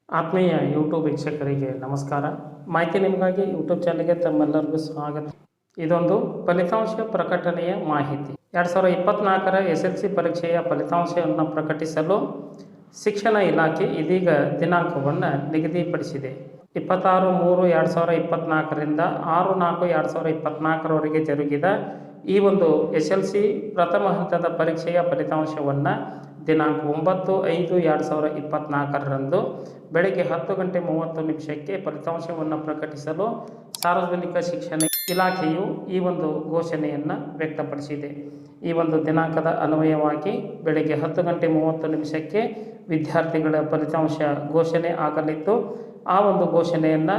ಆತ್ಮೀಯ ಯೂಟ್ಯೂಬ್ ವೀಕ್ಷಕರಿಗೆ ನಮಸ್ಕಾರ. ಮಾಹಿತಿ ನಿಮಗಾಗಿ ಯೂಟ್ಯೂಬ್ ಚಾನಲ್ಗೆ ತಮ್ಮೆಲ್ಲರಿಗೂ ಸ್ವಾಗತ. ಇದೊಂದು ಫಲಿತಾಂಶ ಪ್ರಕಟಣೆಯ ಮಾಹಿತಿ. 2024ರ SSLC ಪರೀಕ್ಷೆಯ ಫಲಿತಾಂಶವನ್ನು ಪ್ರಕಟಿಸಲು ಶಿಕ್ಷಣ ಇಲಾಖೆ ಇದೀಗ ದಿನಾಂಕವನ್ನು ನಿಗದಿಪಡಿಸಿದೆ. 26/3/2024ರಿಂದ 6/4/2024ರವರೆಗೆ ಜರುಗಿದ ಈ ಒಂದು SSLC ಪ್ರಥಮ ಹಂತದ ಪರೀಕ್ಷೆಯ ಫಲಿತಾಂಶವನ್ನು ದಿನಾಂಕ 9/5/2024ರಂದು ಬೆಳಗ್ಗೆ 10:30 ಫಲಿತಾಂಶವನ್ನು ಪ್ರಕಟಿಸಲು ಸಾರ್ವಜನಿಕ ಶಿಕ್ಷಣ ಇಲಾಖೆಯು ಈ ಒಂದು ಘೋಷಣೆಯನ್ನು ವ್ಯಕ್ತಪಡಿಸಿದೆ. ಈ ಒಂದು ದಿನಾಂಕದ ಅನ್ವಯವಾಗಿ ಬೆಳಗ್ಗೆ 10:30 ವಿದ್ಯಾರ್ಥಿಗಳ ಫಲಿತಾಂಶ ಘೋಷಣೆ ಆಗಲಿದ್ದು, ಆ ಒಂದು ಘೋಷಣೆಯನ್ನು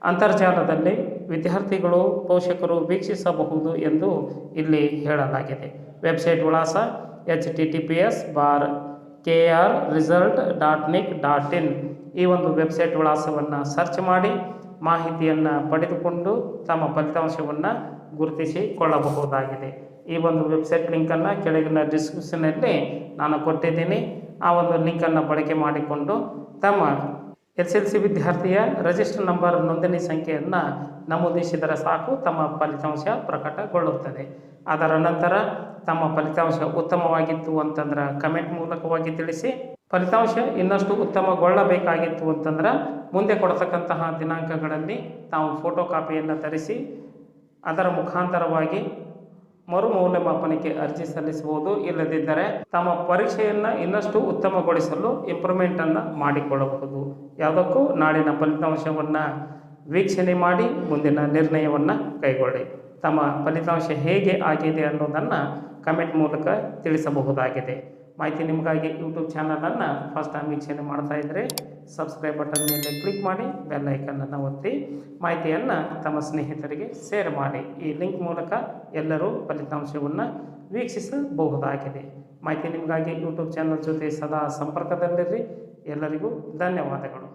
ಅಂತರ್ಜಾಲದಲ್ಲಿ ವಿದ್ಯಾರ್ಥಿಗಳು ಪೋಷಕರು ವೀಕ್ಷಿಸಬಹುದು ಎಂದು ಇಲ್ಲಿ ಹೇಳಲಾಗಿದೆ. ವೆಬ್ಸೈಟ್ ವಿಳಾಸ https://krresult.nic.in ಈ ಒಂದು ವೆಬ್ಸೈಟ್ ವಿಳಾಸವನ್ನು ಸರ್ಚ್ ಮಾಡಿ ಮಾಹಿತಿಯನ್ನು ಪಡೆದುಕೊಂಡು ತಮ್ಮ ಫಲಿತಾಂಶವನ್ನು ಗುರುತಿಸಿಕೊಳ್ಳಬಹುದಾಗಿದೆ. ಈ ಒಂದು ವೆಬ್ಸೈಟ್ ಲಿಂಕನ್ನು ಕೆಳಗಿನ ಡಿಸ್ಕ್ರಿಪ್ಷನಲ್ಲಿ ನಾನು ಕೊಟ್ಟಿದ್ದೀನಿ. ಆ ಒಂದು ಲಿಂಕನ್ನು ಬಳಕೆ ಮಾಡಿಕೊಂಡು ತಮ್ಮ SSLC ವಿದ್ಯಾರ್ಥಿಯ ರಿಜಿಸ್ಟರ್ ನಂಬರ್ ನೋಂದಣಿ ಸಂಖ್ಯೆಯನ್ನು ನಮೂದಿಸಿದರೆ ಸಾಕು, ತಮ್ಮ ಫಲಿತಾಂಶ ಪ್ರಕಟಗೊಳ್ಳುತ್ತದೆ. ಅದರ ನಂತರ ತಮ್ಮ ಫಲಿತಾಂಶ ಉತ್ತಮವಾಗಿತ್ತು ಅಂತಂದ್ರೆ ಕಮೆಂಟ್ ಮೂಲಕವಾಗಿ ತಿಳಿಸಿ, ಫಲಿತಾಂಶ ಇನ್ನಷ್ಟು ಉತ್ತಮಗೊಳ್ಳಬೇಕಾಗಿತ್ತು ಅಂತಂದ್ರೆ ಮುಂದೆ ಕೊಡತಕ್ಕಂತಹ ದಿನಾಂಕಗಳಲ್ಲಿ ತಾವು ಫೋಟೋ ಕಾಪಿಯನ್ನು ತರಿಸಿ ಅದರ ಮುಖಾಂತರವಾಗಿ ಮರುಮೌಲ್ಯಮಾಪನಕ್ಕೆ ಅರ್ಜಿ ಸಲ್ಲಿಸಬಹುದು. ಇಲ್ಲದಿದ್ದರೆ ತಮ್ಮ ಪರೀಕ್ಷೆಯನ್ನು ಇನ್ನಷ್ಟು ಉತ್ತಮಗೊಳಿಸಲು ಇಂಪ್ರೂವ್ಮೆಂಟನ್ನು ಮಾಡಿಕೊಳ್ಳಬಹುದು. ಯಾವುದಕ್ಕೂ ನಾಳಿನ ಫಲಿತಾಂಶವನ್ನು ವೀಕ್ಷಣೆ ಮಾಡಿ ಮುಂದಿನ ನಿರ್ಣಯವನ್ನು ಕೈಗೊಳ್ಳಿ. ತಮ್ಮ ಫಲಿತಾಂಶ ಹೇಗೆ ಆಗಿದೆ ಅನ್ನೋದನ್ನು ಕಮೆಂಟ್ ಮೂಲಕ ತಿಳಿಸಬಹುದಾಗಿದೆ. ಮಾಹಿತಿ ನಿಮಗಾಗಿ ಯೂಟ್ಯೂಬ್ ಚಾನಲನ್ನು ಫಸ್ಟ್ ಟೈಮ್ ವೀಕ್ಷಣೆ ಮಾಡ್ತಾ ಇದ್ದರೆ ಸಬ್ಸ್ಕ್ರೈಬ್ ಬಟನ್ ಮೇಲೆ ಕ್ಲಿಕ್ ಮಾಡಿ ಬೆಲ್ ಐಕನನ್ನು ಒತ್ತಿ ಮಾಹಿತಿಯನ್ನು ತಮ್ಮ ಸ್ನೇಹಿತರಿಗೆ ಶೇರ್ ಮಾಡಿ. ಈ ಲಿಂಕ್ ಮೂಲಕ ಎಲ್ಲರೂ ಫಲಿತಾಂಶವನ್ನು ವೀಕ್ಷಿಸಬಹುದಾಗಿದೆ. ಮಾಹಿತಿ ನಿಮಗಾಗಿ ಯೂಟ್ಯೂಬ್ ಚಾನಲ್ ಜೊತೆ ಸದಾ ಸಂಪರ್ಕದಲ್ಲಿರಿ. ಎಲ್ಲರಿಗೂ ಧನ್ಯವಾದಗಳು.